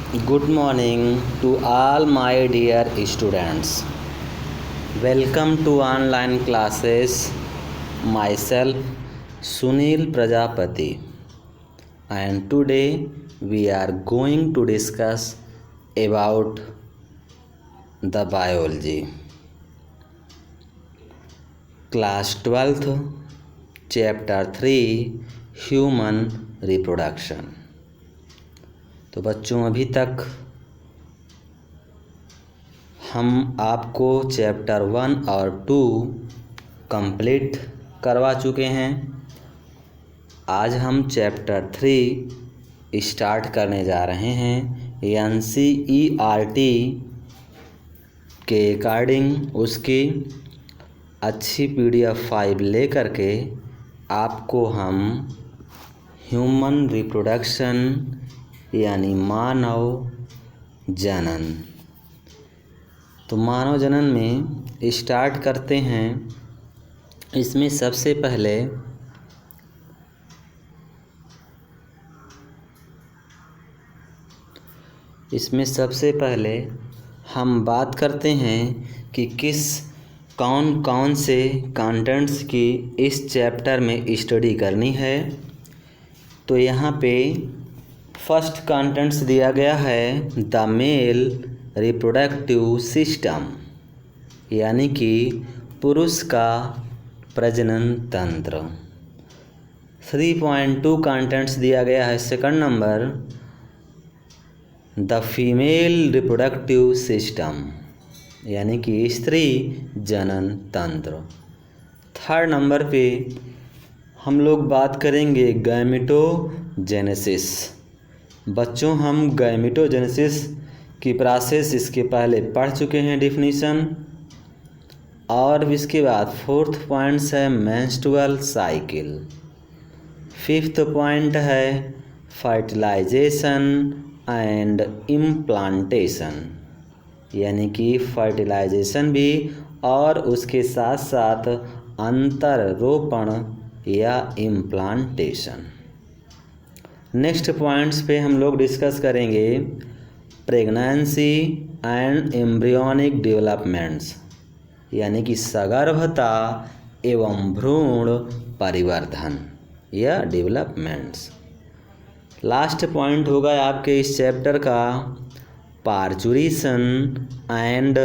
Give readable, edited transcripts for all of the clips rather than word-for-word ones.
Good morning to all my dear students. Welcome to online classes. Myself Sunil Prajapati, and today we are going to discuss about the biology. Class 12th, Chapter 3, Human Reproduction. तो बच्चों अभी तक हम आपको chapter 1 और 2 complete करवा चुके हैं। आज हम चैप्टर 3 स्टार्ट करने जा रहे हैं। NCERT के अकॉर्डिंग उसकी अच्छी PDF फाइल ले करके आपको हम ह्यूमन रिप्रोडक्शन यानी मानव जनन। तो मानव जनन में स्टार्ट करते हैं। इसमें सबसे पहले हम बात करते हैं कि कौन कौन से कंटेंट्स की इस चैप्टर में स्टडी करनी है। तो यहाँ पे फर्स्ट कंटेंट्स दिया गया है द मेल रिप्रोडक्टिव सिस्टम, यानी कि पुरुष का प्रजनन तंत्र। 3.2 कंटेंट्स दिया गया है second number the female reproductive system, यानी कि स्त्री जनन तंत्र। थर्ड नंबर पे हम लोग बात करेंगे गैमेटोजेनेसिस। बच्चों हम गैमेटोजेनेसिस की प्रोसेस इसके पहले पढ़ चुके हैं डेफिनेशन। और इसके बाद फोर्थ पॉइंट है मेंस्ट्रुअल साइकिल। फिफ्थ पॉइंट है फर्टिलाइजेशन एंड इम्प्लांटेशन, यानी कि फर्टिलाइजेशन भी और उसके साथ साथ अंतरोपण या इम्प्लांटेशन। नेक्स्ट पॉइंट्स पे हम लोग डिस्कस करेंगे प्रेगनेंसी एंड एम्ब्रियोनिक डेवलपमेंट्स, यानी कि सगर्भता एवं भ्रूण परिवर्धन या डेवलपमेंट्स। लास्ट पॉइंट होगा आपके इस चैप्टर का पार्चुरेशन एंड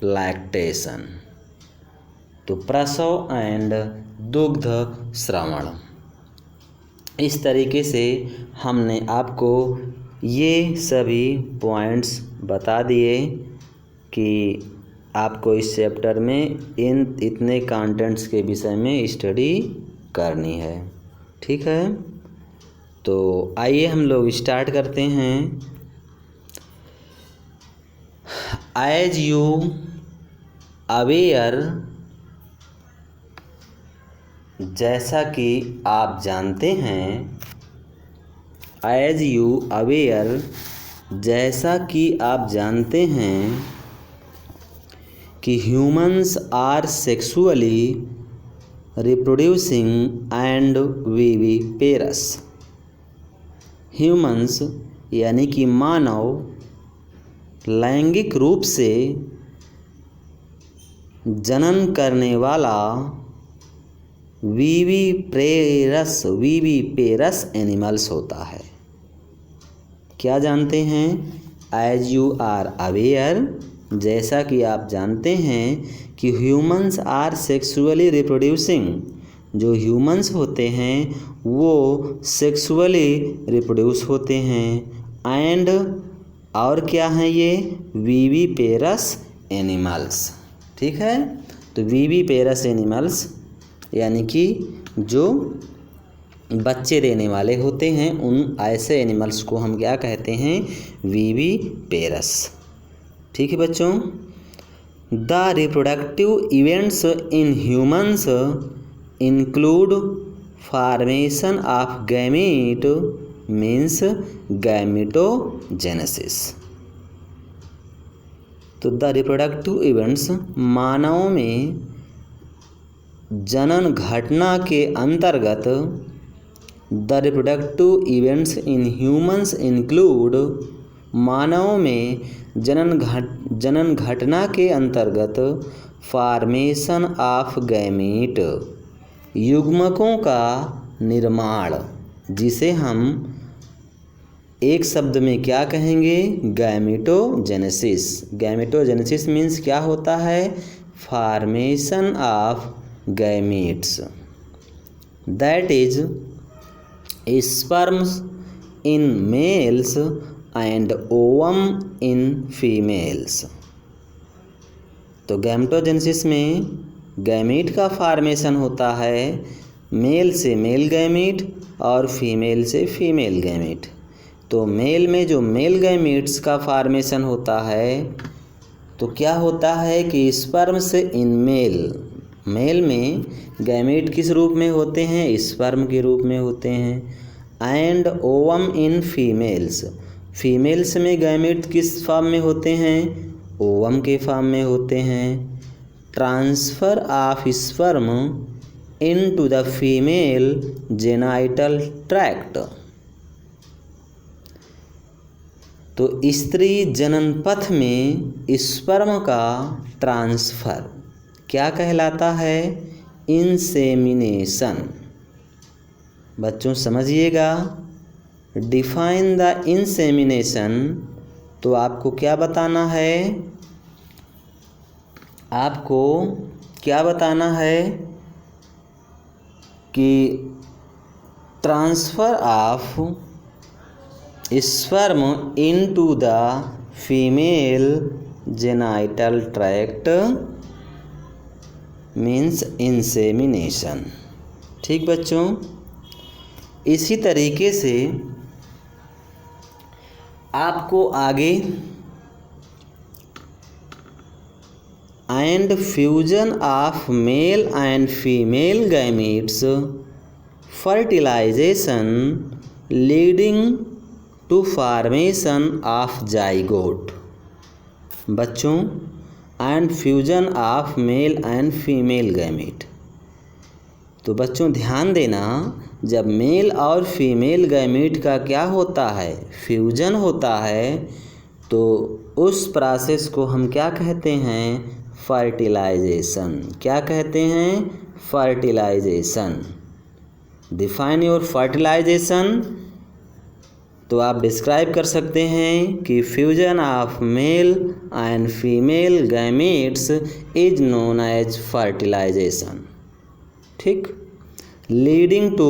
लैक्टेशन, तो प्रसव एंड दुग्ध श्रवण। इस तरीके से हमने आपको ये सभी पॉइंट्स बता दिए कि आपको इस चैप्टर में इतने कंटेंट्स के विषय में स्टडी करनी है। ठीक है, तो आइए हम लोग स्टार्ट करते हैं। एज यू अवेयर, जैसा कि आप जानते हैं, एज यू अवेयर, जैसा कि आप जानते हैं कि humans are sexually reproducing and viviparous. Humans यानी कि मानव लैंगिक रूप से जनन करने वाला विविपेरस एनिमल्स होता है। क्या जानते हैं? एज यू आर अवेयर, जैसा कि आप जानते हैं कि ह्यूमंस आर सेक्सुअली रिप्रोड्यूसिंग, जो ह्यूमंस होते हैं वो सेक्सुअली रिप्रोड्यूस होते हैं। एंड और क्या हैं ये? Viviparous animals. ठीक है, तो विविपेरस एनिमल्स यानी कि जो बच्चे देने वाले होते हैं, उन ऐसे एनिमल्स को हम क्या कहते हैं? विविपेरस। ठीक है बच्चों, the reproductive events in humans include formation of gamete means gametogenesis. तो द रिप्रोडक्टिव इवेंट्स मानवों में जनन घटना के अंतर्गत the reproductive events in humans include मानव में जनन घटना के अंतर्गत फॉर्मेशन ऑफ गैमीट, युग्मकों का निर्माण, जिसे हम एक शब्द में क्या कहेंगे, गैमेटोजेनेसिस। गैमेटोजेनेसिस मीन्स क्या होता है, formation of gametes, that is sperms in males and ovum in females. तो गैमेटोजेनेसिस में गैमीट का फॉर्मेशन होता है मेल से मेल गैमीट और फीमेल से फीमेल गैमीट। तो मेल में जो मेल गैमीट्स का फॉर्मेशन होता है तो क्या होता है कि स्पर्म से इन मेल में गैमीट किस रूप में होते हैं, स्पर्म के रूप में होते हैं। एंड ओवम इन फीमेल्स में गैमीट किस फॉर्म में होते हैं, ओवम के फॉर्म में होते हैं। Transfer of sperm into the female genital tract. तो स्त्री जनन पथ में स्पर्म का ट्रांसफ़र क्या कहलाता है, इंसेमिनेशन। बच्चों समझिएगा, डिफाइन द इंसेमिनेशन। तो आपको क्या बताना है, आपको क्या बताना है कि transfer of sperm into the female genital tract means insemination. ठीक बच्चों, इसी तरीके से आपको आगे and fusion of male and female gametes fertilization leading to formation of zygote. बच्चों, and fusion of male and female gamete. तो बच्चों ध्यान देना, जब मेल और फीमेल गैमीट का क्या होता है, फ्यूजन होता है, तो उस प्रोसेस को हम क्या कहते हैं, फर्टिलाइजेशन। क्या कहते हैं, फर्टिलाइजेशन। Define your fertilization. तो आप डिस्क्राइब कर सकते हैं कि fusion of male and female gametes is known as fertilization. ठीक, leading to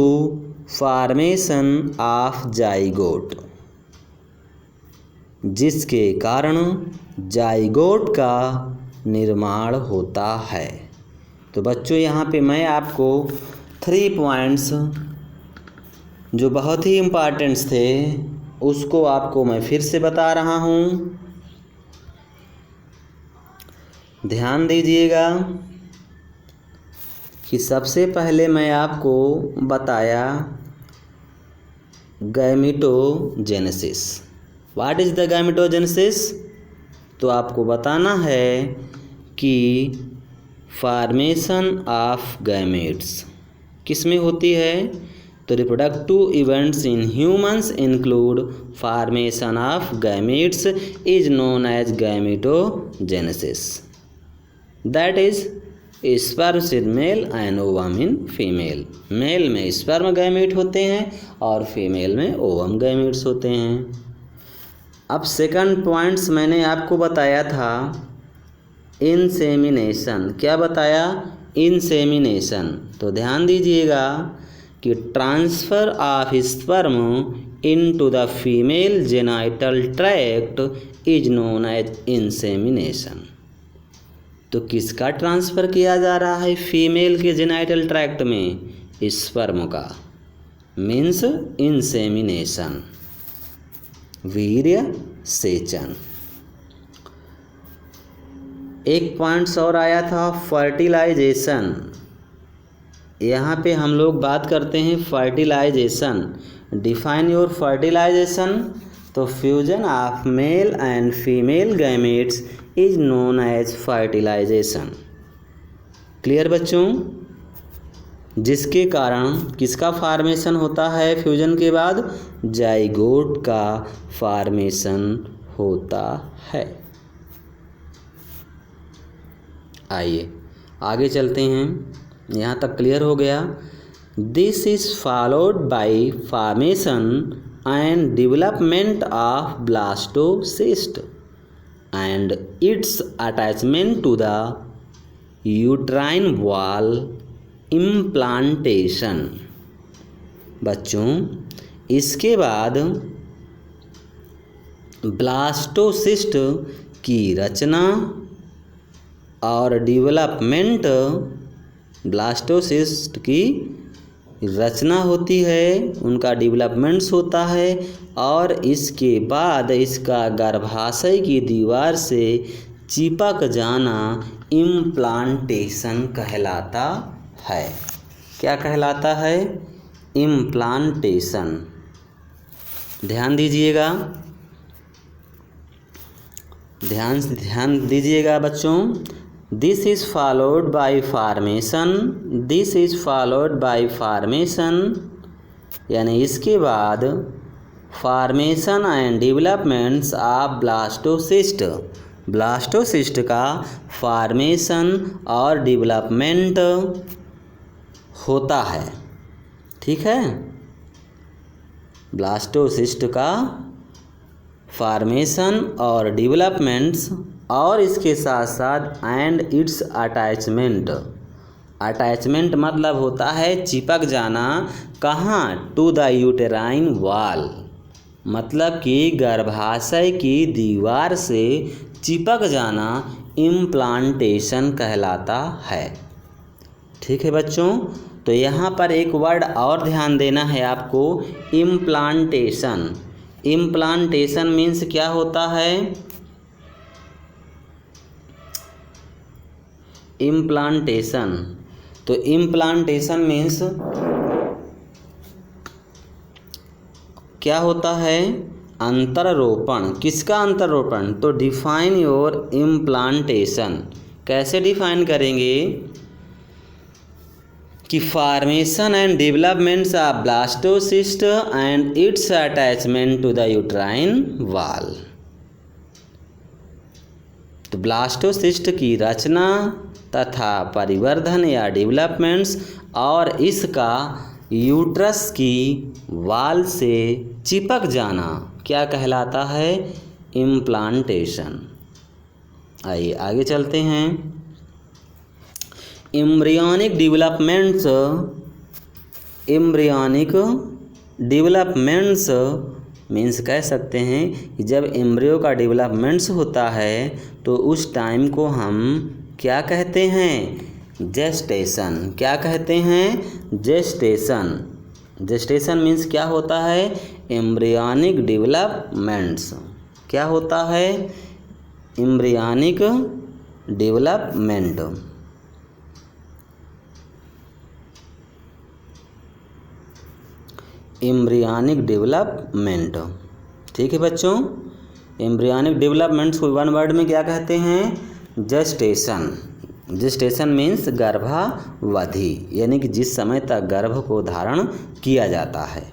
formation of zygote, जिसके कारण जाइगोट का निर्माण होता है। तो बच्चों यहाँ पे मैं आपको 3 पॉइंट्स जो बहुत ही इम्पॉर्टेंट्स थे उसको आपको मैं फिर से बता रहा हूँ, ध्यान दीजिएगा कि सबसे पहले मैं आपको बताया gametogenesis. What is the gametogenesis. तो आपको बताना है कि फॉर्मेशन ऑफ गैमेट्स किस में होती है। तो reproductive events in humans include formation of gametes is known as gametogenesis, that is sperms in male and ovum in female. Male में स्पर्म गैमेट होते हैं और फीमेल में ओवम गैमेट्स होते हैं। अब सेकंड पॉइंट्स मैंने आपको बताया था इंसेमिनेशन। क्या बताया, इंसेमिनेशन। तो ध्यान दीजिएगा कि transfer of sperm into the female genital tract is known as insemination. तो किसका ट्रांसफ़र किया जा रहा है फीमेल के जेनाइटल ट्रैक्ट में, स्पर्म का, मीन्स इंसेमिनेशन, वीर्य सेचन। एक पॉइंट्स और आया था फर्टिलाइजेशन। यहाँ पे हम लोग बात करते हैं फर्टिलाइजेशन। Define your fertilization. तो fusion of male and female gametes is known as fertilization. Clear बच्चों, जिसके कारण किसका फॉर्मेशन होता है फ्यूजन के बाद? जाइगोट का फॉर्मेशन होता है। आइए आगे चलते हैं, यहाँ तक क्लियर हो गया। This is followed by formation and development of blastocyst and its attachment to the uterine wall implantation. बच्चों इसके बाद ब्लास्टोसिस्ट की रचना और डेवलपमेंट, ब्लास्टोसिस्ट की रचना होती है, उनका डेवलपमेंट्स होता है और इसके बाद इसका गर्भाशय की दीवार से चिपक जाना इम्प्लांटेशन कहलाता है। क्या कहलाता है? इम्प्लांटेशन। ध्यान दीजिएगा, ध्यान दीजिएगा बच्चों। This is followed by formation, this is followed by formation यानी इसके बाद formation and developments of blastocyst, blastocyst का फॉर्मेशन और डेवलपमेंट होता है। ठीक है, ब्लास्टोसिस्ट का फॉर्मेशन और डेवलपमेंट्स और इसके साथ साथ एंड इट्स अटैचमेंट, अटैचमेंट मतलब होता है चिपक जाना, कहाँ? टू द यूटेराइन वॉल, मतलब कि गर्भाशय की दीवार से चिपक जाना इम्प्लांटेशन कहलाता है। ठीक है बच्चों, तो यहाँ पर एक वर्ड और ध्यान देना है आपको, इम्प्लांटेशन। इम्प्लांटेशन मीन्स क्या होता है? इम्प्लांटेशन, तो इम्प्लांटेशन मीन्स क्या होता है? अंतररोपण। किसका अंतररोपण? तो डिफाइन योर इम्प्लांटेशन। कैसे डिफाइन करेंगे कि formation and developments of blastocyst and its attachment to the uterine wall. तो ब्लास्टोसिस्ट की रचना तथा परिवर्धन या डेवलपमेंट्स और इसका यूट्रस की वाल से चिपक जाना क्या कहलाता है? इम्प्लांटेशन। आइए आगे चलते हैं। Embryonic developments, embryonic developments means कह सकते हैं कि जब एम्ब्रियो का डेवलपमेंट्स होता है तो उस टाइम को हम क्या कहते हैं? जेस्टेशन। क्या कहते हैं? जेस्टेशन। जेस्टेशन मीन्स क्या होता है? Embryonic developments. क्या होता है? Embryonic development. Embryonic development. ठीक है बच्चों, एम्ब्रियोनिक डेवलपमेंट्स को वन वर्ड में क्या कहते हैं? जेस्टेशन। जेस्टेशन मीन्स गर्भावधि, यानी कि जिस समय तक गर्भ को धारण किया जाता है।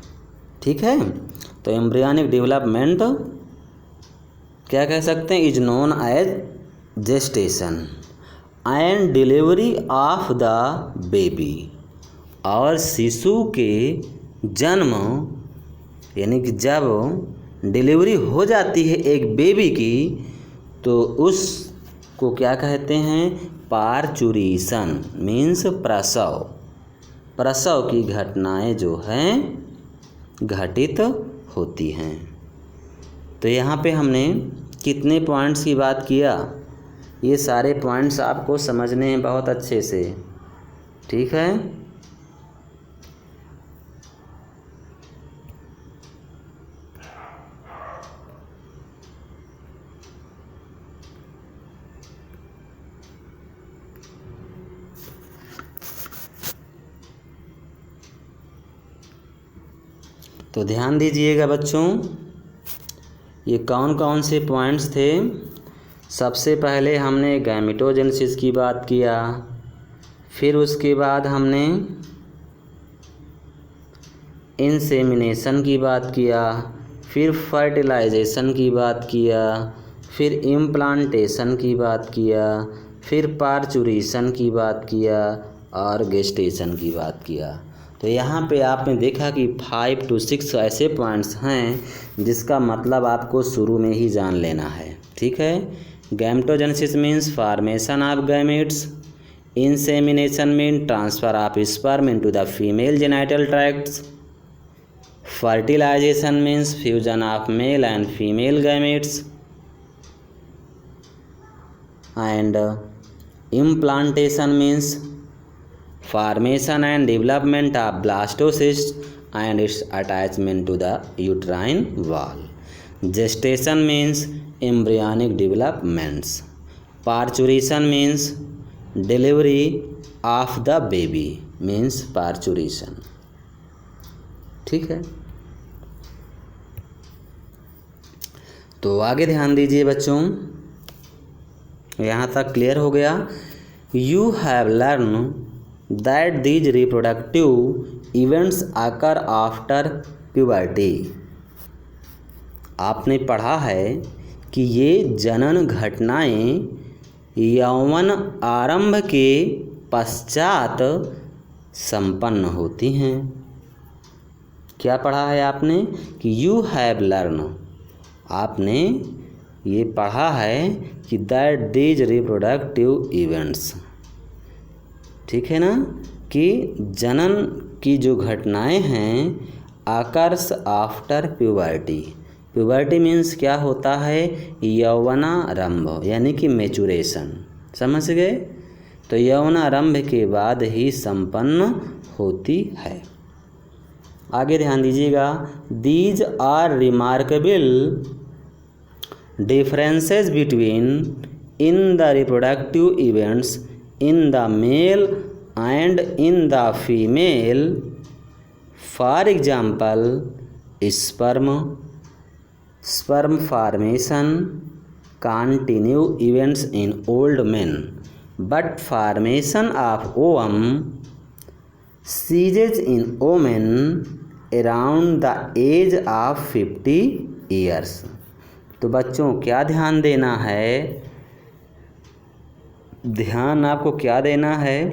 ठीक है, तो एम्ब्रियोनिक डेवलपमेंट क्या कह सकते हैं? Is known as gestation and delivery of the baby. और शिशु के जन्म यानी कि जब डिलीवरी हो जाती है एक बेबी की तो उसको क्या कहते हैं? पार्चुरेशन मीन्स प्रसव। प्रसव की घटनाएं जो हैं घटित होती हैं। तो यहाँ पे हमने कितने पॉइंट्स की बात किया? ये सारे पॉइंट्स आपको समझने हैं बहुत अच्छे से। ठीक है, तो ध्यान दीजिएगा बच्चों, ये कौन कौन से पॉइंट्स थे? सबसे पहले हमने गैमेटोजेनेसिस की बात किया, फिर उसके बाद हमने इंसेमिनेशन की बात किया, फिर फर्टिलाइजेशन की बात किया, फिर इम्प्लांटेशन की बात किया, फिर पार्चुरेशन की बात किया और गेस्टेशन की बात किया। तो यहाँ पे आपने देखा कि 5 to 6 ऐसे पॉइंट्स हैं जिसका मतलब आपको शुरू में ही जान लेना है, ठीक है। Gametogenesis means formation of gametes, insemination mean transfer of sperm into the female genital tracts, fertilisation means fusion of male and female gametes, and implantation means formation and development of blastocyst and its attachment to the uterine wall. Gestation means embryonic developments. Parturition means delivery of the baby means parturition. ठीक है, तो आगे ध्यान दीजिए बच्चों, यहाँ तक clear हो गया। You have learn that these reproductive events occur after puberty. आपने पढ़ा है कि ये जनन घटनाएं यौवन आरंभ के पश्चात संपन्न होती हैं। क्या पढ़ा है आपने कि यू हैव लर्न, आपने ये पढ़ा है कि दैट दीज रिप्रोडक्टिव इवेंट्स, ठीक है ना, कि जनन की जो घटनाएं हैं occurs after puberty. Puberty means क्या होता है, यौवनारंभ यानी कि मैचुरेशन, समझ गए। तो यौवनारंभ के बाद ही संपन्न होती है। आगे ध्यान दीजिएगा, these are remarkable differences between in the reproductive events in the male and in the female. For example, sperm formation continue events in old men, but formation of ovum ceases in women around the age of 50 years. तो बच्चों क्या ध्यान देना है, ध्यान आपको क्या देना है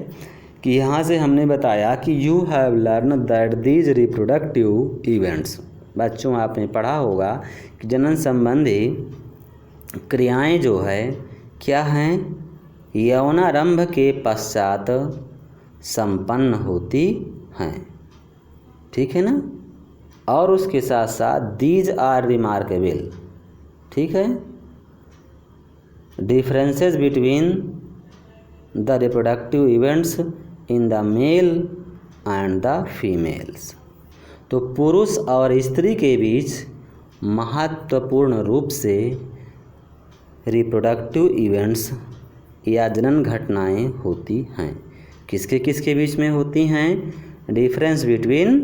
कि यहाँ से हमने बताया कि you have learn that these reproductive events. बच्चों आपने पढ़ा होगा कि जनन संबंधी क्रियाएं जो है क्या हैं, यौनारंभ के पश्चात संपन्न होती हैं, ठीक है ना। और उसके साथ साथ दीज आर रिमार्केबल, ठीक है, differences between the reproductive events in the male and the females. तो पुरुष और स्त्री के बीच महत्वपूर्ण रूप से रिप्रोडक्टिव इवेंट्स या जनन घटनाएं होती हैं। किसके किसके बीच में होती हैं, difference between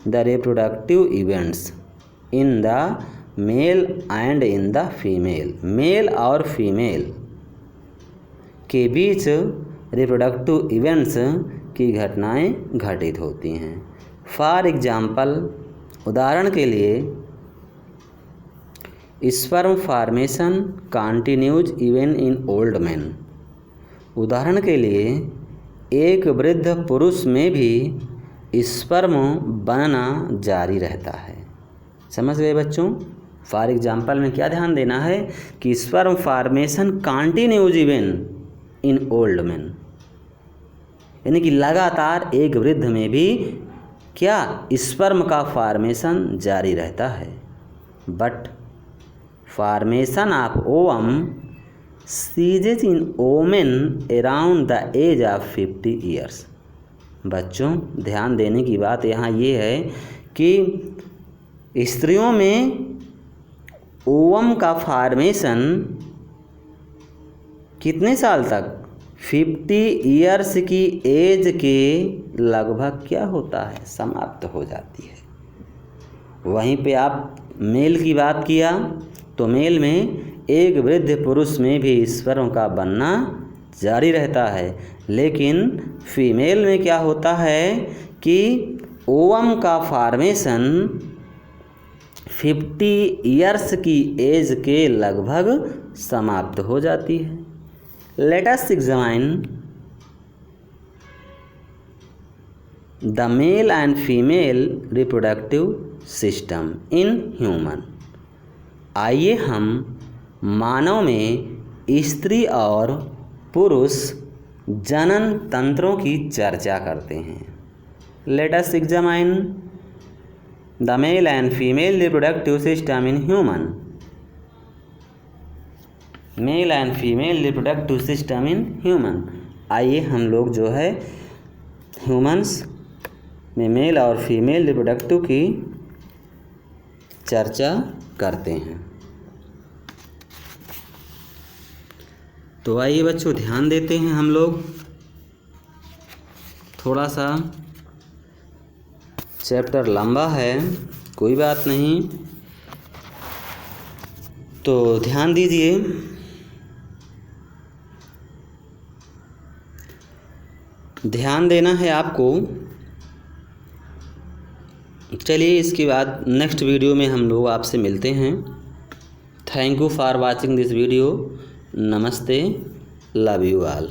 the reproductive events in the male and in the female, male और फीमेल के बीच रिप्रोडक्टिव इवेंट्स की घटनाएं घटित होती हैं। फॉर एग्जाम्पल, उदाहरण के लिए, sperm formation continues even in old man. उदाहरण के लिए एक वृद्ध पुरुष में भी स्पर्म बनना जारी रहता है। समझ गए बच्चों। फॉर एग्जाम्पल में क्या ध्यान देना है कि sperm formation continues even in old man, यानी कि लगातार एक वृद्ध में भी क्या स्पर्म का फॉर्मेशन जारी रहता है। But formation of ovum ceases in women around the age of 50 years. बच्चों ध्यान देने की बात यहाँ ये है कि स्त्रियों में ओवम का फॉर्मेशन कितने साल तक, 50 ईयर्स की एज के लगभग क्या होता है, समाप्त हो जाती है। वहीं पे आप मेल की बात किया तो मेल में एक वृद्ध पुरुष में भी स्पर्म का बनना जारी रहता है, लेकिन फीमेल में क्या होता है कि ओवम का फॉर्मेशन 50 ईयर्स की एज के लगभग समाप्त हो जाती है। Let us examine the male and female reproductive system in human. आइए हम मानव में स्त्री और पुरुष जनन तंत्रों की चर्चा करते हैं। Let us examine the male and female reproductive system in human. Mail and female reproductive system in human. आइए हम लोग जो है ह्यूमंस में मेल और फीमेल रिप्रोडक्टिव की चर्चा करते हैं। तो आइए बच्चों ध्यान देते हैं हम लोग, थोड़ा सा चैप्टर लंबा है, कोई बात नहीं, तो ध्यान दीजिए। ध्यान देना है आपको। चलिए इसके बाद नेक्स्ट वीडियो में हम लोग आपसे मिलते हैं। Thank you for watching this video. नमस्ते, लव यू ऑल।